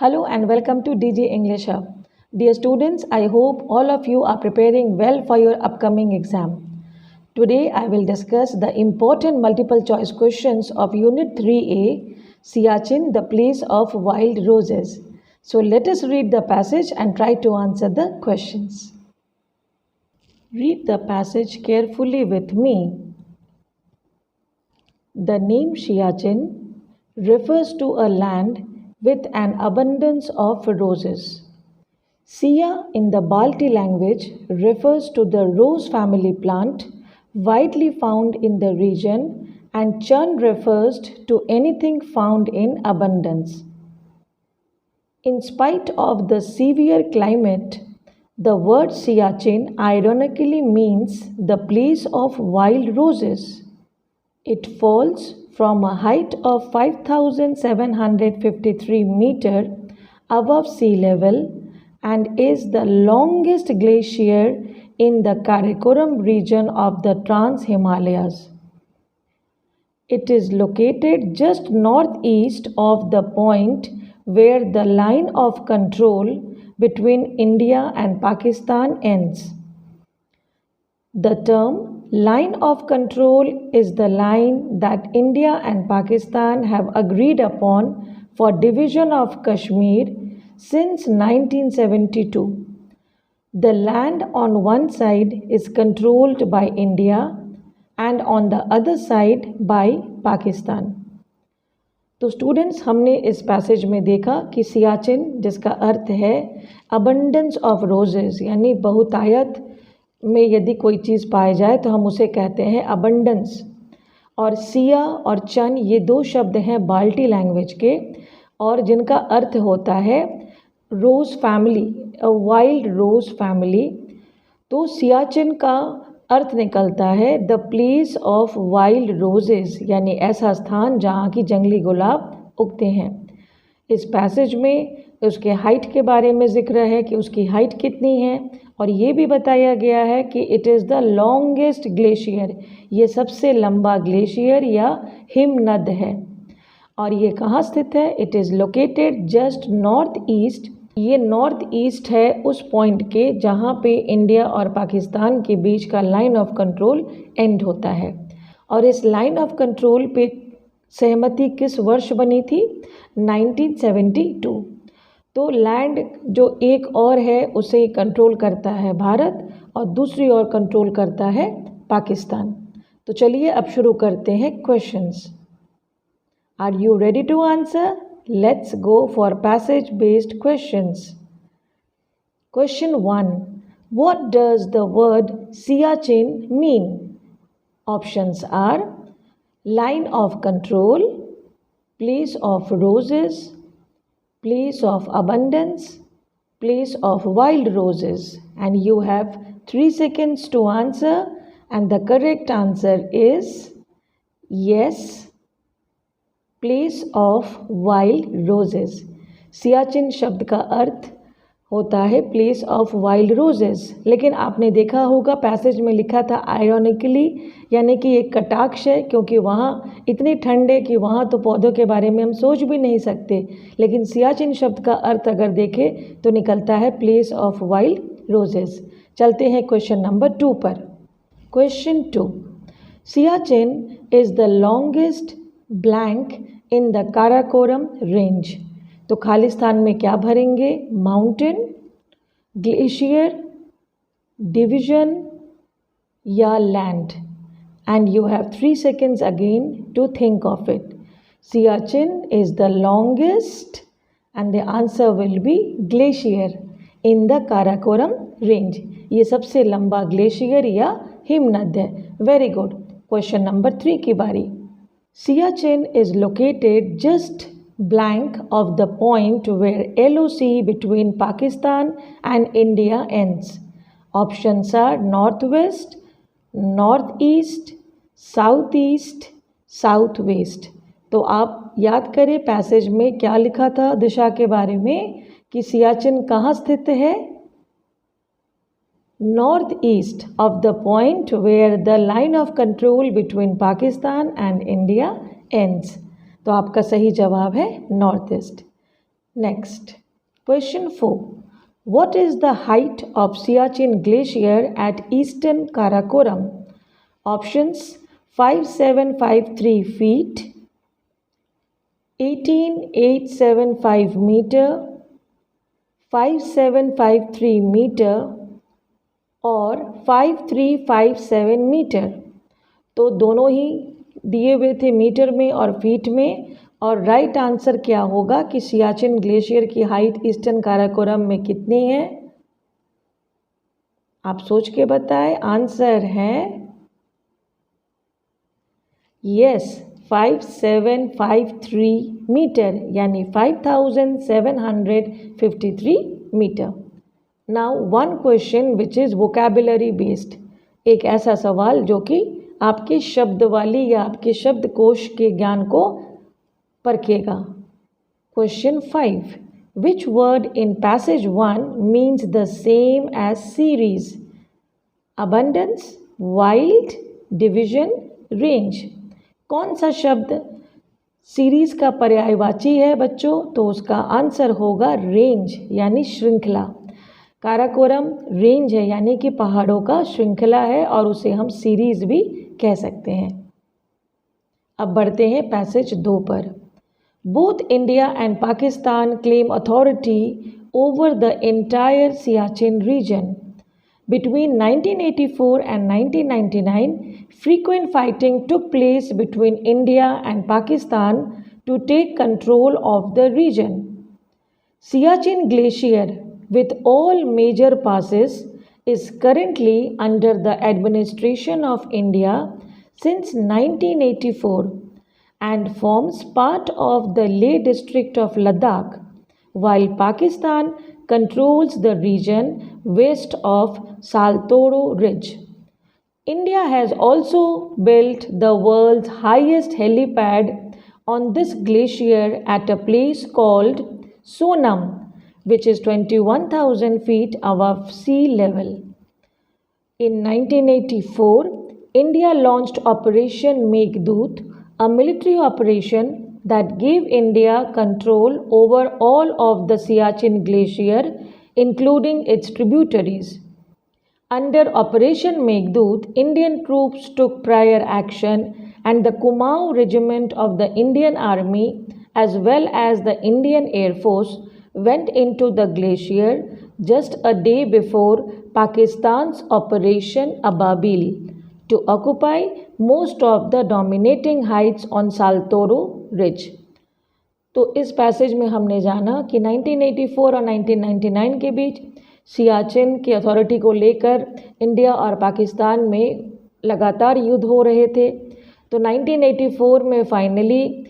Hello and welcome to DG English Hub. Dear students, I hope all of you are preparing well for your upcoming exam. Today I will discuss the important multiple choice questions of Unit 3A, Siachen, the place of wild roses. So let us read the passage and try to answer the questions. Read the passage carefully with me. The name Siachen refers to a land with an abundance of roses. Sia in the Balti language refers to the rose family plant widely found in the region, and Chan refers to anything found in abundance. In spite of the severe climate, the word Siachen ironically means the place of wild roses. It falls from a height of 5,753 meters above sea level and is the longest glacier in the Karakoram region of the Trans-Himalayas. It is located just northeast of the point where the line of control between India and Pakistan ends. The term line of control is the line that India and Pakistan have agreed upon for division of Kashmir since 1972. The land on one side is controlled by India and on the other side by Pakistan. तो students हमने इस passage में देखा कि सियाचिन जिसका अर्थ है abundance of roses यानी बहुतायत में यदि कोई चीज़ पाई जाए तो हम उसे कहते हैं अबंडेंस। और सिया और चन ये दो शब्द हैं बाल्टी लैंग्वेज के और जिनका अर्थ होता है रोज़ फैमिली, अ वाइल्ड रोज़ फैमिली। तो सियाचिन का अर्थ निकलता है the place of wild roses यानी ऐसा स्थान जहाँ की जंगली गुलाब उगते हैं। इस पैसेज में उसके हाइट के बारे में जिक्र है कि उसकी हाइट कितनी है और ये भी बताया गया है कि it is the longest glacier, ये सबसे लंबा ग्लेशियर या हिमनद है। और ये कहाँ स्थित है? It is located just north east, ये नॉर्थ ईस्ट है उस पॉइंट के जहाँ पे इंडिया और पाकिस्तान के बीच का लाइन ऑफ कंट्रोल एंड होता है। और इस लाइन ऑफ कंट्रोल पे सहमति किस वर्ष बनी थी? 1972। तो लैंड जो एक और है उसे कंट्रोल करता है भारत और दूसरी ओर कंट्रोल करता है पाकिस्तान। तो चलिए अब शुरू करते हैं questions. Are you ready to answer? Let's go for passage based questions. Question 1, what does the word Siachen mean? Options are line of control, place of roses, place of abundance, place of wild roses, and you have 3 seconds to answer and the correct answer is yes, place of wild roses. Siachen शब्द का अर्थ होता है place of wild roses, लेकिन आपने देखा होगा passage में लिखा था आयरॉनिकली यानी कि एक कटाक्ष है क्योंकि वहाँ इतनी ठंड है कि वहाँ तो पौधों के बारे में हम सोच भी नहीं सकते, लेकिन सियाचिन शब्द का अर्थ अगर देखें तो निकलता है प्लेस ऑफ वाइल्ड रोजेस। चलते हैं क्वेश्चन नंबर 2 पर। Question 2, Siachen is the longest blank in the Karakoram range. तो खालिस्तान में क्या भरेंगे? माउंटेन, ग्लेशियर, डिवीजन या land. And you have 3 seconds again to think of it. Siachen is the longest and the answer will be glacier in the Karakoram range. ये सबसे लंबा glacier या हिमनद है। Very good. क्वेश्चन नंबर 3 की बारी। Siachen is located just blank of the point where LOC between Pakistan and India ends. Options are northwest, northeast, southeast, southwest. तो आप याद करें पैसेज में क्या लिखा था दिशा के बारे में कि सियाचिन कहाँ स्थित है? North east of the point where the line of control between Pakistan and India ends. तो आपका सही जवाब है north east. Next, question 4. What is the height of Siachen Glacier at eastern Karakoram? Options: 5753 feet, 18875 meter, 5753 meter और 5357 metre. तो दोनों ही दिए हुए थे मीटर में और फीट में, और राइट आंसर क्या होगा कि सियाचिन ग्लेशियर की हाइट ईस्टर्न काराकोरम में कितनी है? आप सोच के बताएं। आंसर है यस, 5753 मीटर, यानी 5753 metre. Now one question which is vocabulary based, एक ऐसा सवाल जो कि आपके शब्दवाली या आपके शब्दकोश के ज्ञान को परखेगा। Question 5. Which word in passage 1 means the same as series? Abundance, wild, division, range. कौन सा शब्द सीरीज का पर्यायवाची है बच्चों? तो उसका आंसर होगा रेंज, यानी श्रृंखला। काराकोरम रेंज है, यानी कि पहाड़ों का श्रृंखला है, और उसे हम सीरीज भी कह सकते हैं। अब बढ़ते हैं पैसेज 2 पर। Both India and Pakistan claim authority over the entire Siachen region. Between 1984 and 1999, frequent fighting took place between India and Pakistan to take control of the region. Siachen Glacier, with all major passes, is currently under the administration of India since 1984 and forms part of the Leh district of Ladakh, while Pakistan controls the region west of Saltoro Ridge. India has also built the world's highest helipad on this glacier at a place called Sonam, which is 21,000 feet above sea level. In 1984, India launched Operation Meghdoot, a military operation that gave India control over all of the Siachen Glacier, including its tributaries. Under Operation Meghdoot, Indian troops took prior action, and the Kumaon Regiment of the Indian Army, as well as the Indian Air Force, went into the glacier just a day before Pakistan's Operation Ababil to occupy most of the dominating heights on Saltoro Ridge. तो इस passage में हमने जाना कि 1984 और 1999 के बीच सियाचिन की authority को लेकर इंडिया और पाकिस्तान में लगातार युद्ध हो रहे थे। तो 1984 में फाइनली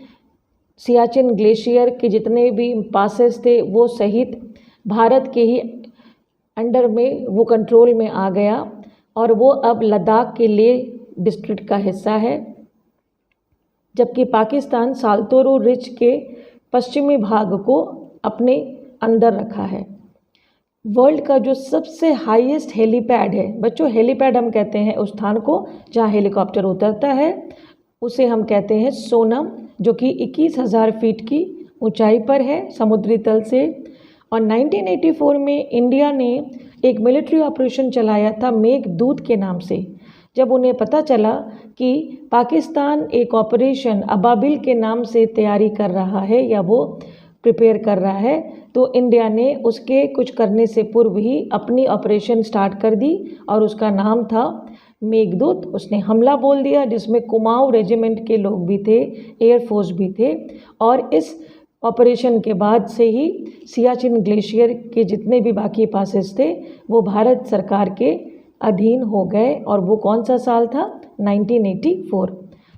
सियाचिन ग्लेशियर के जितने भी पासेस थे वो सहित भारत के ही अंडर में वो कंट्रोल में आ गया, और वो अब लद्दाख के लिए डिस्ट्रिक्ट का हिस्सा है, जबकि पाकिस्तान साल्तोरो रिज के पश्चिमी भाग को अपने अंदर रखा है। वर्ल्ड का जो सबसे हाईएस्ट हेलीपैड है बच्चों, हेलीपैड हम कहते हैं उस स्थान को जहाँ हेलीकॉप्टर उतरता है, उसे हम कहते हैं सोनम, जो कि 21,000 फीट की ऊंचाई पर है समुद्री तल से। और 1984 में इंडिया ने एक मिलिट्री ऑपरेशन चलाया था मेघदूत के नाम से। जब उन्हें पता चला कि पाकिस्तान एक ऑपरेशन अबाबिल के नाम से तैयारी कर रहा है या वो प्रिपेयर कर रहा है, तो इंडिया ने उसके कुछ करने से पूर्व ही अपनी ऑपरेशन स्टार्ट कर दी, और उसका नाम था मेघदूत। उसने हमला बोल दिया, जिसमें कुमाऊं रेजिमेंट के लोग भी थे, एयरफोर्स भी थे, और इस ऑपरेशन के बाद से ही सियाचिन ग्लेशियर के जितने भी बाकी पासेस थे वो भारत सरकार के अधीन हो गए। और वो कौन सा साल था? 1984।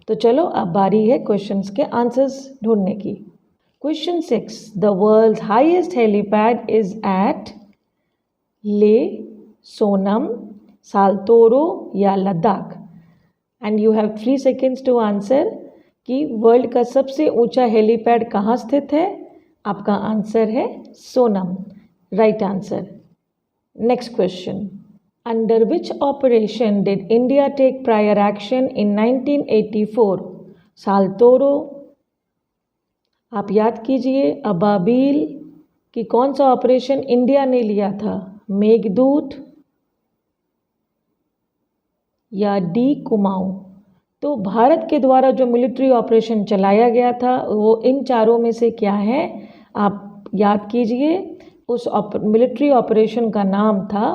तो चलो अब बारी है क्वेश्चंस के आंसर्स ढूंढने की। Question 6, the world's highest helipad is at Leh, Sonam, Saltoro या Ladakh? And you have 3 seconds to answer कि वर्ल्ड का सबसे ऊंचा हेलीपैड कहाँ स्थित है। आपका आंसर है Sonam, right answer. Next question, under which operation did India take prior action in 1984? Saltoro, आप याद कीजिए, अबाबिल, कि कौन सा ऑपरेशन इंडिया ने लिया था, मेघदूत या डी कुमाऊं। तो भारत के द्वारा जो मिलिट्री ऑपरेशन चलाया गया था वो इन चारों में से क्या है, आप याद कीजिए। उस मिलिट्री ऑपरेशन का नाम था,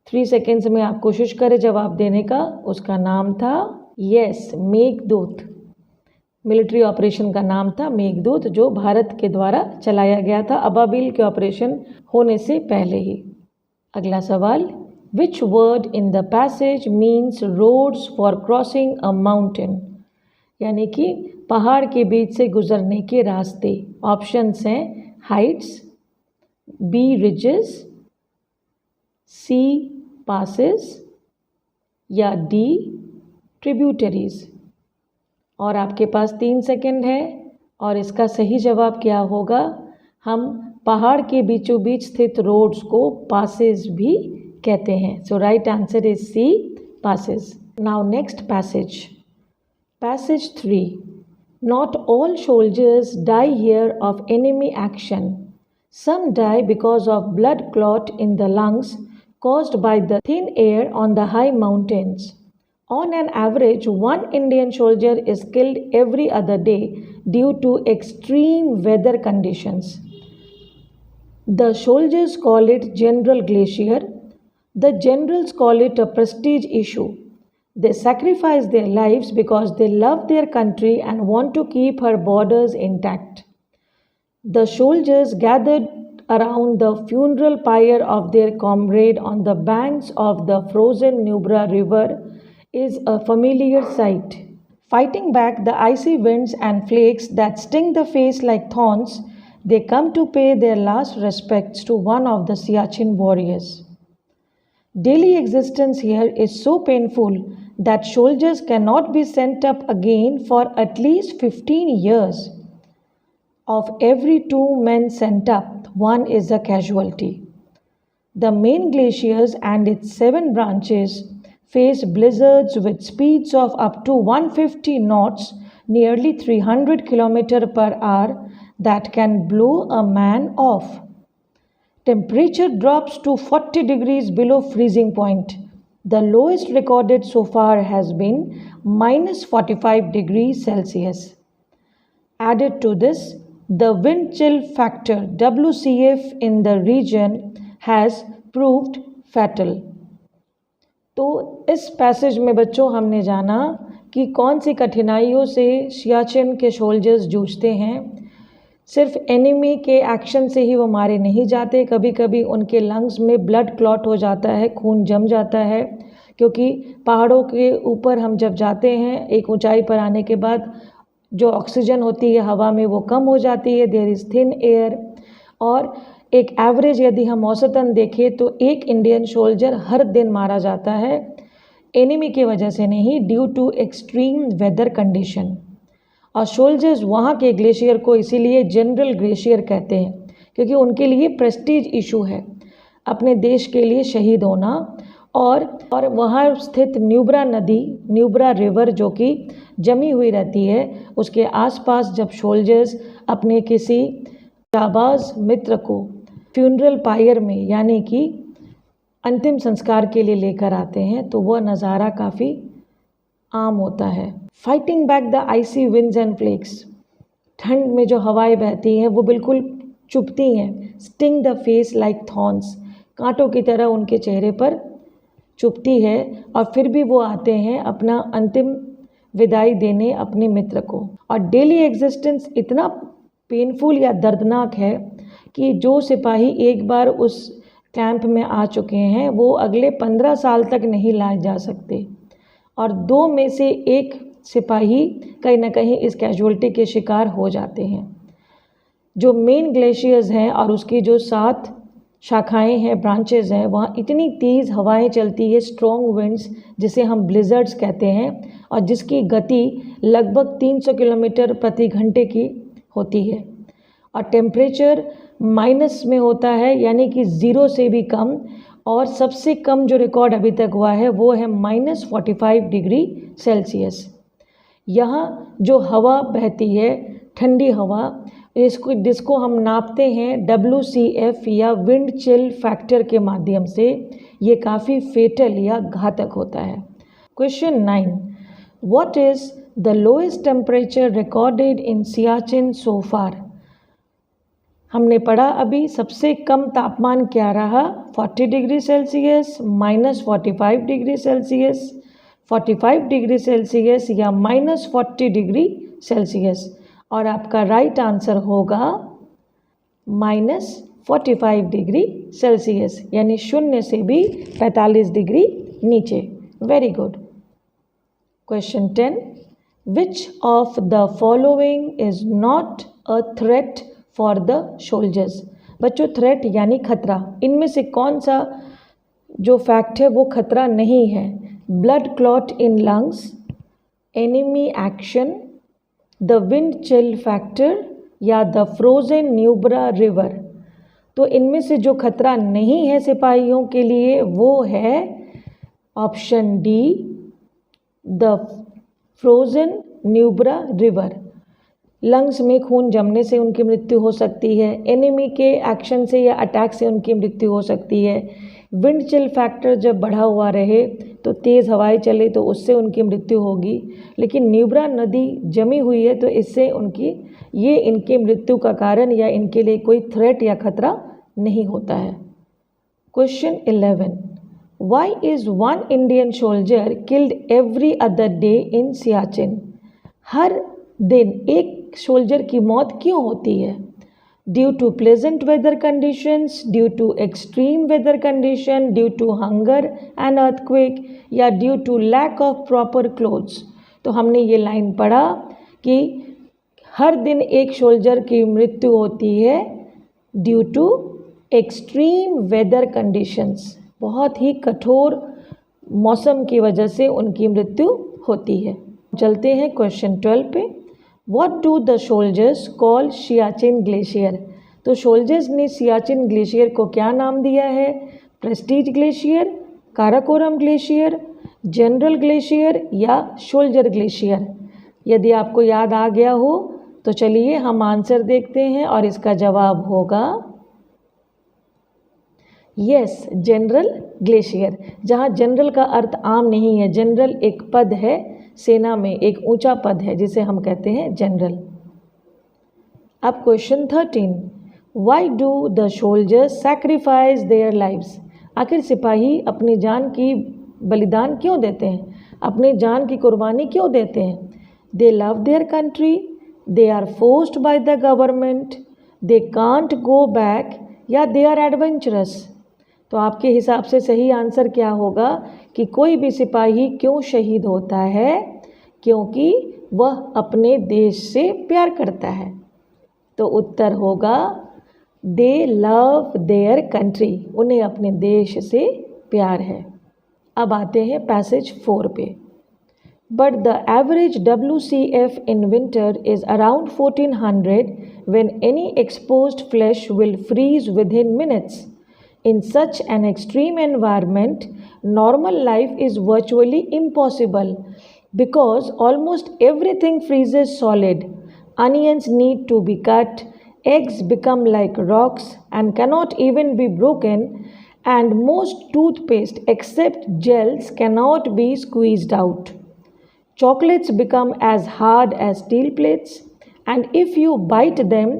3 सेकेंड्स में आप कोशिश करें जवाब देने का, उसका नाम था मेघदूत। मिलिट्री ऑपरेशन का नाम था मेघदूत, जो भारत के द्वारा चलाया गया था अबाबिल के ऑपरेशन होने से पहले ही। अगला सवाल, which word in the passage means roads for crossing a mountain, यानी कि पहाड़ के बीच से गुजरने के रास्ते। ऑप्शंस हैं हाइट्स, बी रिजेस, सी पासेस या डी ट्रिब्यूटरीज। और आपके पास 3 सेकंड है और इसका सही जवाब क्या होगा, हम पहाड़ के बीचों बीच स्थित रोड्स को पासेस भी कहते हैं। So right answer is C, passes. Now next passage, passage 3, not all soldiers die here of enemy action, some die because of blood clot in the lungs caused by the thin air on the high mountains. On an average, one Indian soldier is killed every other day due to extreme weather conditions. The soldiers call it General Glacier. The generals call it a prestige issue. They sacrifice their lives because they love their country and want to keep her borders intact. The soldiers gathered around the funeral pyre of their comrade on the banks of the frozen Nubra River is a familiar sight. Fighting back the icy winds and flakes that sting the face like thorns, they come to pay their last respects to one of the Siachen warriors. Daily existence here is so painful that soldiers cannot be sent up again for at least 15 years. Of every 2 men sent up, 1 is a casualty. The main glaciers and its 7 branches face blizzards with speeds of up to 150 knots, nearly 300 km per hour, that can blow a man off. Temperature drops to 40 degrees below freezing point. The lowest recorded so far has been minus 45 degrees Celsius. Added to this, the wind chill factor WCF in the region has proved fatal. तो इस passage में बच्चों हमने जाना कि कौन सी कठिनाइयों से सियाचिन के सोल्जर्स जूझते हैं। सिर्फ एनिमी के एक्शन से ही वो मारे नहीं जाते, कभी कभी उनके लंग्स में ब्लड क्लॉट हो जाता है, खून जम जाता है, क्योंकि पहाड़ों के ऊपर हम जब जाते हैं एक ऊंचाई पर आने के बाद जो ऑक्सीजन होती है हवा में वो कम हो जाती है, देयर इज़ थिन एयर। और एक एवरेज यदि हम औसतन देखें तो एक इंडियन सोल्जर हर दिन मारा जाता है, एनिमी की वजह से नहीं, due to extreme weather condition. और सोल्जर्स वहाँ के ग्लेशियर को इसीलिए जनरल ग्लेशियर कहते हैं, क्योंकि उनके लिए प्रेस्टीज इशू है अपने देश के लिए शहीद होना। और वहाँ स्थित न्यूब्रा नदी, न्यूब्रा रिवर जो कि जमी हुई रहती है, उसके आसपास जब सोल्जर्स अपने किसी जाबाज मित्र को फ्यूनरल पायर में यानी कि अंतिम संस्कार के लिए लेकर आते हैं तो वह नज़ारा काफ़ी आम होता है। Fighting back the icy winds and flakes, ठंड में जो हवाएं बहती हैं वो बिल्कुल चुभती हैं। Sting the face like thorns, कांटों की तरह उनके चेहरे पर चुभती है, और फिर भी वो आते हैं अपना अंतिम विदाई देने अपने मित्र को। और डेली एग्जिस्टेंस इतना पेनफुल या दर्दनाक है कि जो सिपाही एक बार उस कैंप में आ चुके हैं वो अगले 15 साल तक नहीं लाए जा सकते। और 2 में से 1 सिपाही कहीं ना कहीं इस कैजुअल्टी के शिकार हो जाते हैं। जो मेन ग्लेशियर्स हैं और उसकी जो 7 शाखाएं हैं, ब्रांचेज हैं, वहाँ इतनी तेज़ हवाएं चलती है, स्ट्रॉन्ग विंड्स जिसे हम ब्लिजर्ड्स कहते हैं, और जिसकी गति लगभग 300 किलोमीटर प्रति घंटे की होती है। और टेम्परेचर माइनस में होता है, यानी कि 0 से भी कम। और सबसे कम जो रिकॉर्ड अभी तक हुआ है वो है -45 डिग्री सेल्सियस। यहाँ जो हवा बहती है, ठंडी हवा, जिसको हम नापते हैं WCF या विंड चिल फैक्टर के माध्यम से, ये काफ़ी फेटल या घातक होता है। Question 9, what is the lowest temperature recorded in Siachen so far? हमने पढ़ा अभी सबसे कम तापमान क्या रहा, 40 degree Celsius, -45 degree Celsius, 45 degree Celsius या -40 डिग्री सेल्सियस, और आपका राइट आंसर होगा -45 डिग्री सेल्सियस, यानी 0 से भी 45 डिग्री नीचे। Very good. Question 10, which of the following is not a threat for the soldiers? बच्चों, थ्रेट यानी खतरा, इनमें से कौन सा जो फैक्ट है वो खतरा नहीं है? Blood clot in lungs, enemy action, the wind chill factor या द फ्रोजन न्यूब्रा रिवर। तो इनमें से जो खतरा नहीं है सिपाहियों के लिए वो है option D, the frozen Nubra river. Lungs में खून जमने से उनकी मृत्यु हो सकती है, एनिमी के एक्शन से या अटैक से उनकी मृत्यु हो सकती है, विंड चिल फैक्टर जब बढ़ा हुआ रहे तो तेज़ हवाएं चले तो उससे उनकी मृत्यु होगी, लेकिन न्यूब्रा नदी जमी हुई है तो इससे ये इनकी मृत्यु का कारण या इनके लिए कोई थ्रेट या खतरा नहीं होता है। Question 11, why is one Indian soldier killed every other day in Siachen? हर दिन एक सोल्जर की मौत क्यों होती है? Due to pleasant weather conditions, due to extreme weather condition, due to hunger and earthquake या due to lack of proper clothes? तो हमने ये लाइन पढ़ा कि हर दिन एक सोल्जर की मृत्यु होती है due to extreme weather conditions, बहुत ही कठोर मौसम की वजह से उनकी मृत्यु होती है। चलते हैं क्वेश्चन 12 पे। What do the soldiers call Siachen glacier? तो सोल्जर्स ने सियाचिन ग्लेशियर को क्या नाम दिया है? Prestige glacier, Karakoram glacier, general glacier या सोल्जर ग्लेशियर? यदि आपको याद आ गया हो तो चलिए हम आंसर देखते हैं और इसका जवाब होगा यस, जनरल ग्लेशियर। जहाँ जनरल का अर्थ आम नहीं है, जनरल एक पद है सेना में, एक ऊंचा पद है जिसे हम कहते हैं जनरल। अब question 13, why do the soldiers sacrifice their lives? आखिर सिपाही अपनी जान की बलिदान क्यों देते हैं, अपनी जान की कुर्बानी क्यों देते हैं? They love their country, they are forced by the government, they can't go back या दे आर एडवेंचरस? तो आपके हिसाब से सही आंसर क्या होगा कि कोई भी सिपाही क्यों शहीद होता है? क्योंकि वह अपने देश से प्यार करता है। तो उत्तर होगा दे लव देयर कंट्री, उन्हें अपने देश से प्यार है। अब आते हैं पैसेज 4 पे। But the average WCF in winter is around 1400 when any exposed flesh will freeze within minutes. In such an extreme environment, normal life is virtually impossible because almost everything freezes solid. Onions need to be cut, eggs become like rocks and cannot even be broken, and most toothpaste except gels cannot be squeezed out. Chocolates become as hard as steel plates, and if you bite them,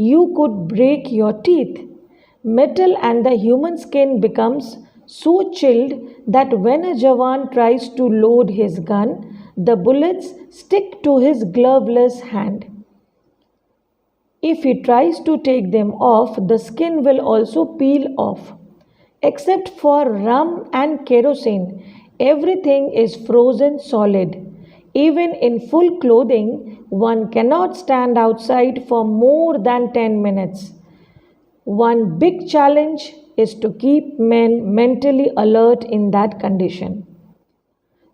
you could break your teeth. Metal and the human skin becomes so chilled that when a Jawan tries to load his gun, the bullets stick to his gloveless hand. If he tries to take them off, the skin will also peel off. Except for rum and kerosene, everything is frozen solid. Even in full clothing, one cannot stand outside for more than 10 minutes. One big challenge is to keep men mentally alert in that condition.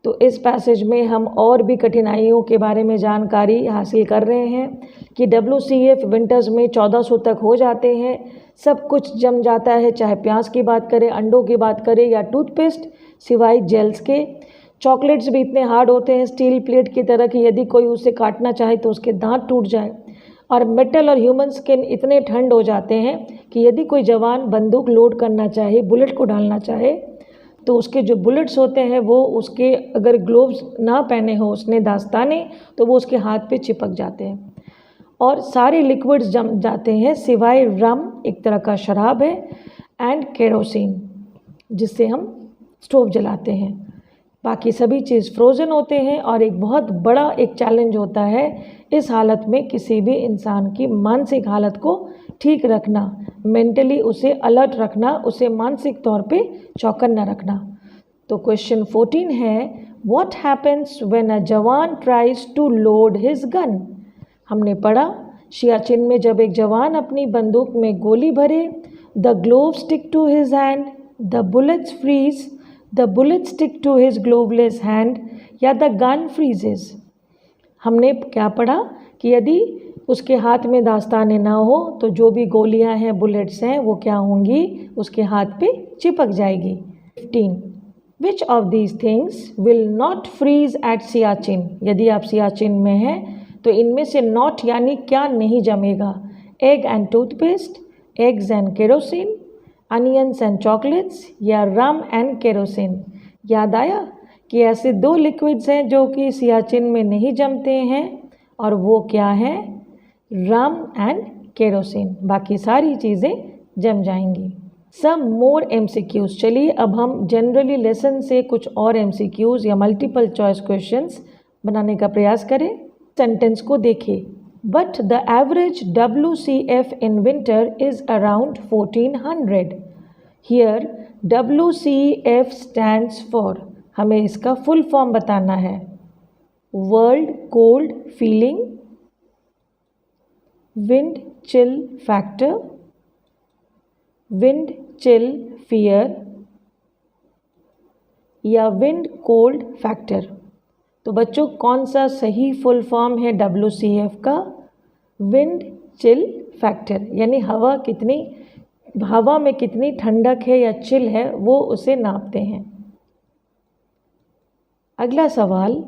तो इस passage में हम और भी कठिनाइयों के बारे में जानकारी हासिल कर रहे हैं कि WCF विंटर्स में 1400 तक हो जाते हैं, सब कुछ जम जाता है, चाहे प्याज की बात करें, अंडों की बात करें या टूथपेस्ट, सिवाय जेल्स के। चॉकलेट्स भी इतने हार्ड होते हैं स्टील प्लेट की तरह कि यदि कोई उसे काटना चाहे तो उसके दांत टूट जाए। और मेटल और ह्यूमन स्किन इतने ठंड हो जाते हैं कि यदि कोई जवान बंदूक लोड करना चाहे, बुलेट को डालना चाहे, तो उसके जो बुलेट्स होते हैं वो उसके अगर ग्लोव्स ना पहने हो उसने दास्ताने, तो वो उसके हाथ पे चिपक जाते हैं और सारे लिक्विड्स जम जाते हैं सिवाय रम, एक तरह का शराब है, एंड केरोसिन जिससे हम स्टोव जलाते हैं। बाकी सभी चीज़ फ्रोज़न होते हैं और एक बहुत बड़ा एक चैलेंज होता है इस हालत में किसी भी इंसान की मानसिक हालत को ठीक रखना, मेंटली उसे अलर्ट रखना, उसे मानसिक तौर पे चौकन्ना रखना। तो क्वेश्चन 14 है, व्हाट हैपन्स व्हेन अ जवान tries to load his gun. हमने पढ़ा सियाचिन में जब एक जवान अपनी बंदूक में गोली भरे, the glove stick to his hand, the bullets freeze, the bullet stick to his gloveless hand, या द गन फ्रीजेस। हमने क्या पढ़ा कि यदि उसके हाथ में दास्ताने ना हो तो जो भी गोलियां हैं, बुलेट्स हैं, वो क्या होंगी, उसके हाथ पे चिपक जाएगी। 15 which of these things will not freeze at Siachen. यदि आप सियाचिन में हैं तो इनमें से नॉट यानी क्या नहीं जमेगा। Egg and toothpaste, eggs and kerosene, onions and chocolates, या रम एंड केरोसिन। याद आया कि ऐसे दो लिक्विड्स हैं जो कि सियाचिन में नहीं जमते हैं और वो क्या है, रम एंड केरोसिन। बाकी सारी चीज़ें जम जाएंगी। सम मोर MCQs। चलिए अब हम जनरली लेसन से कुछ और MCQs या मल्टीपल चॉइस क्वेश्चंस बनाने का प्रयास करें। सेंटेंस को देखिए, but the average WCF in winter is around 1400। Here WCF stands for, हमें इसका फुल फॉर्म बताना है, world cold feeling, wind chill factor, wind chill fear, या विंड कोल्ड फैक्टर। तो बच्चों कौन सा सही फुल फॉर्म है WCF का? विंड चिल फैक्टर, यानी हवा में कितनी ठंडक है या चिल है वो उसे नापते हैं। अगला सवाल,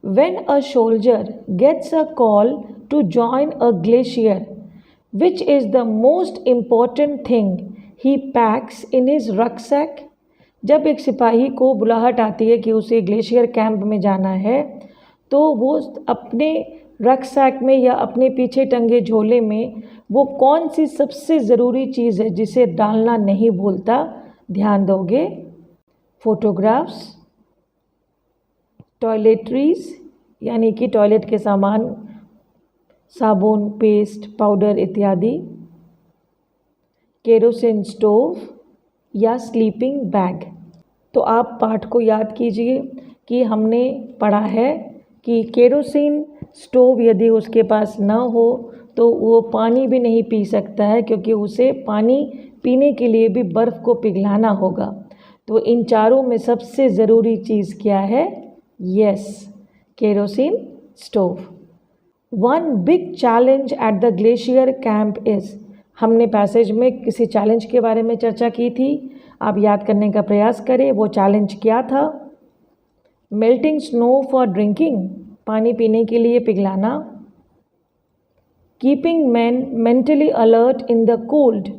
when a soldier gets a call to join a glacier which is the most important thing he packs in his rucksack. जब एक सिपाही को बुलाहट आती है कि उसे ग्लेशियर कैंप में जाना है तो वो अपने रक्सैक में या अपने पीछे टंगे झोले में वो कौन सी सबसे ज़रूरी चीज़ है जिसे डालना नहीं भूलता? ध्यान दोगे, फोटोग्राफ्स, टॉयलेटरीज यानी कि टॉयलेट के सामान, साबुन, पेस्ट, पाउडर इत्यादि, केरोसिन स्टोव, या स्लीपिंग बैग। तो आप पाठ को याद कीजिए कि हमने पढ़ा है कि केरोसिन स्टोव यदि उसके पास ना हो तो वो पानी भी नहीं पी सकता है, क्योंकि उसे पानी पीने के लिए भी बर्फ़ को पिघलाना होगा। तो इन चारों में सबसे ज़रूरी चीज़ क्या है? Yes, kerosene stove. One big challenge at the glacier camp is. हमने पैसेज में किसी चैलेंज के बारे में चर्चा की थी, आप याद करने का प्रयास करें। वो चैलेंज क्या था? मेल्टिंग स्नो फॉर ड्रिंकिंग, पानी पीने के लिए पिघलाना, keeping man mentally alert in the cold,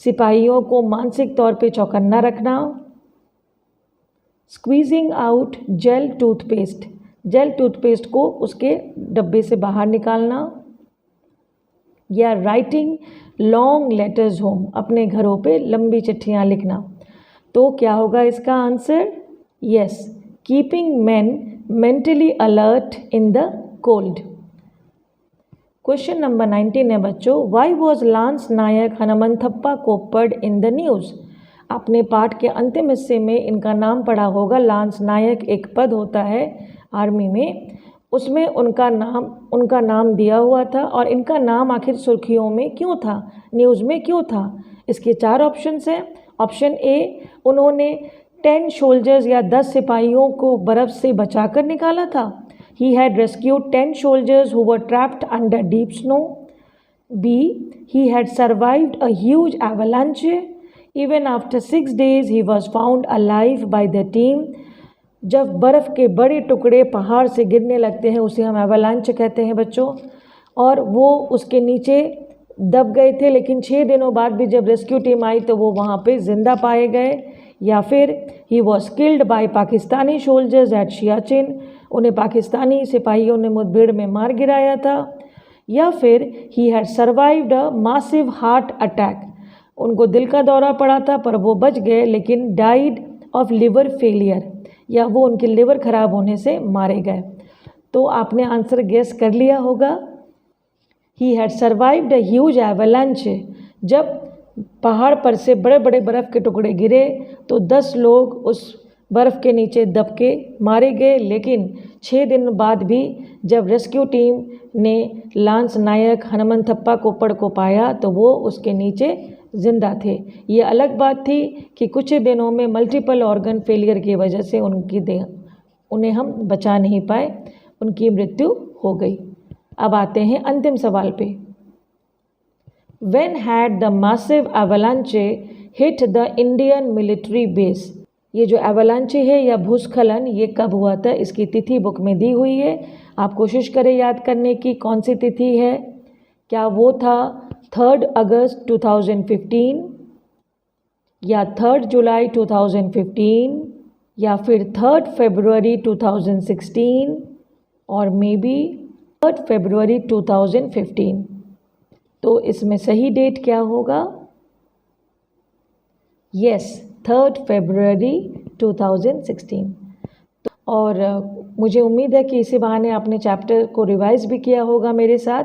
सिपाहियों को मानसिक तौर पे चौकन्ना रखना, squeezing out gel toothpaste, gel toothpaste को उसके डब्बे से बाहर निकालना, या राइटिंग लॉन्ग लेटर्स होम, अपने घरों पे लंबी चिट्ठियाँ लिखना। तो क्या होगा इसका answer? Yes, keeping man mentally alert in the cold. Question number 19 है बच्चों, why was lance Naik Hanumanthappa Koppad in the news. आपने पाठ के अंतिम हिस्से में इनका नाम पढ़ा होगा। लांस नायक एक पद होता है आर्मी में, उसमें उनका नाम दिया हुआ था। और इनका नाम आखिर सुर्खियों में क्यों था, न्यूज़ में क्यों था? इसके 4 ऑप्शंस हैं। ऑप्शन ए, उन्होंने 10 सोल्जर्स या 10 सिपाहियों को बर्फ़ से बचाकर निकाला था। He had rescued 10 soldiers who were trapped under deep snow. B, he had survived a huge avalanche. Even after 6 days, he was found alive by the team. जब बर्फ़ के बड़े टुकड़े पहाड़ से गिरने लगते हैं उसे हम एवलांच कहते हैं बच्चों। और वो उसके नीचे दब गए थे, लेकिन 6 दिनों बाद भी जब रेस्क्यू टीम आई तो वो वहाँ पे ज़िंदा पाए गए। या फिर he was killed by Pakistani soldiers at Siachen, उन्हें पाकिस्तानी सिपाहियों ने मुठभेड़ में मार गिराया था। या फिर he had survived a massive heart attack, उनको दिल का दौरा पड़ा था पर वो बच गए, लेकिन डाइड ऑफ लिवर फेलियर, या वो उनके लिवर खराब होने से मारे गए। तो आपने आंसर गेस कर लिया होगा। He had survived a huge avalanche, जब पहाड़ पर से बड़े बड़े बर्फ़ के टुकड़े गिरे तो 10 लोग उस बर्फ़ के नीचे दब के मारे गए, लेकिन 6 दिन बाद भी जब रेस्क्यू टीम ने लांस नायक हनुमंथप्पा कोप्पड़ को पाया तो वो उसके नीचे ज़िंदा थे। ये अलग बात थी कि कुछ ही दिनों में मल्टीपल ऑर्गन फेलियर की वजह से उन्हें हम बचा नहीं पाए, उनकी मृत्यु हो गई। अब आते हैं अंतिम सवाल पे। When had the massive avalanche hit the Indian military base? ये जो avalanche है या भूस्खलन, ये कब हुआ था? इसकी तिथि बुक में दी हुई है। आप कोशिश करें याद करने की कौन सी तिथि है। क्या वो था 3 अगस्त 2015 या 3 जुलाई 2015 या फिर 3 फरवरी 2016 और मे बी 3 फरवरी 2015? तो इसमें सही डेट क्या होगा? यस, 3 फरवरी 2016। और मुझे उम्मीद है कि इसी बहाने आपने चैप्टर को रिवाइज भी किया होगा मेरे साथ।